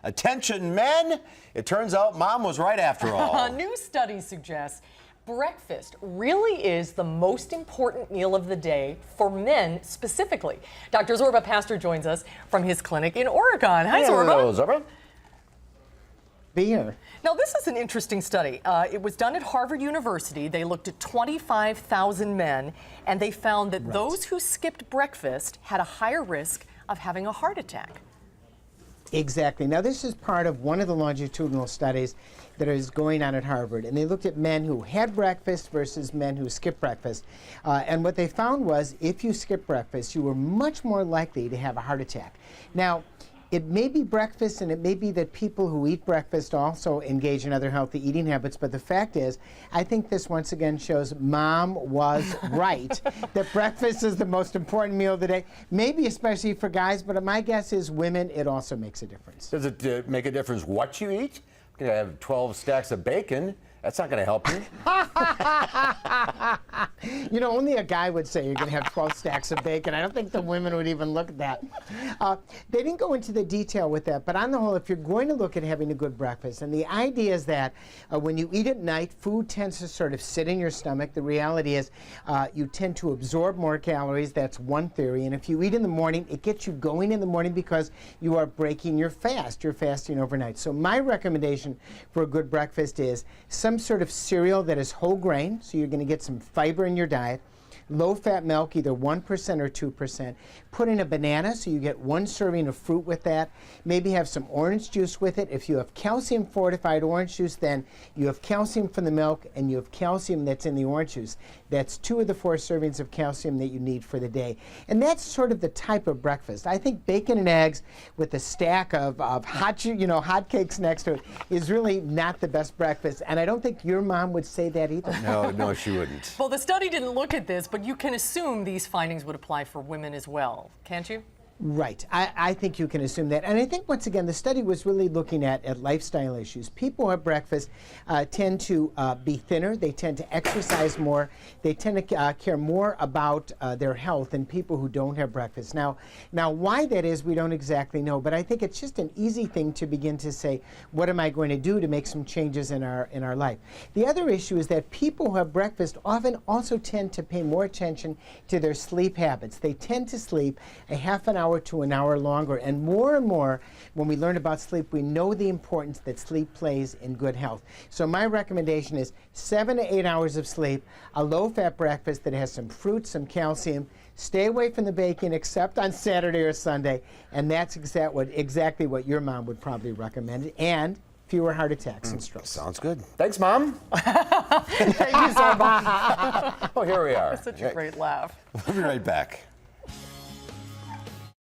Attention, men! It turns out Mom was right after all. A new study suggests breakfast really is the most important meal of the day for men specifically. Dr. Zorba Paster joins us from his clinic in Oregon. Hi, Zorba. Hello, Zorba. Be here. Now, this is an interesting study. It was done at Harvard University. They looked at 25,000 men, and they found that those who skipped breakfast had a higher risk of having a heart attack. Exactly. Now, this is part of one of the longitudinal studies that is going on at Harvard, and they looked at men who had breakfast versus men who skipped breakfast. And what they found was if you skip breakfast, you were much more likely to have a heart attack. Now, it may be breakfast, and it may be that people who eat breakfast also engage in other healthy eating habits, but the fact is, I think this once again shows Mom was right, that breakfast is the most important meal of the day, maybe especially for guys, but my guess is women, it also makes a difference. Does it make a difference what you eat? You have 12 stacks of bacon. That's not going to help you. You know, only a guy would say you're going to have 12 stacks of bacon. I don't think the women would even look at that. They didn't go into the detail with that, but on the whole, if you're going to look at having a good breakfast, and the idea is that when you eat at night, food tends to sort of sit in your stomach. The reality is you tend to absorb more calories. That's one theory. And if you eat in the morning, it gets you going in the morning because you are breaking your fast. You're fasting overnight. So my recommendation for a good breakfast is some sort of cereal that is whole grain, so you're going to get some fiber in your diet. Low-fat milk, either 1% or 2%. Put in a banana, so you get one serving of fruit with that. Maybe have some orange juice with it. If you have calcium-fortified orange juice, then you have calcium from the milk, and you have calcium that's in the orange juice. That's 2 of the 4 servings of calcium that you need for the day. And that's sort of the type of breakfast. I think bacon and eggs with a stack of hot cakes next to it is really not the best breakfast. And I don't think your mom would say that either. No, she wouldn't. Well, the study didn't look at this, but you can assume these findings would apply for women as well, can't you? Right. I think you can assume that. And I think, once again, the study was really looking at lifestyle issues. People who have breakfast tend to be thinner. They tend to exercise more. They tend to care more about their health than people who don't have breakfast. Now, why that is, we don't exactly know. But I think it's just an easy thing to begin to say, what am I going to do to make some changes in our life? The other issue is that people who have breakfast often also tend to pay more attention to their sleep habits. They tend to sleep a half an hour to an hour longer. And more, when we learn about sleep, we know the importance that sleep plays in good health. So my recommendation is 7 to 8 hours of sleep, a low-fat breakfast that has some fruit, some calcium. Stay away from the bacon except on Saturday or Sunday. And that's exactly what your mom would probably recommend. And fewer heart attacks and strokes. Sounds good. Thanks, Mom. Thank you, Zorba. Oh, here we are. Such a great laugh. We'll be right back.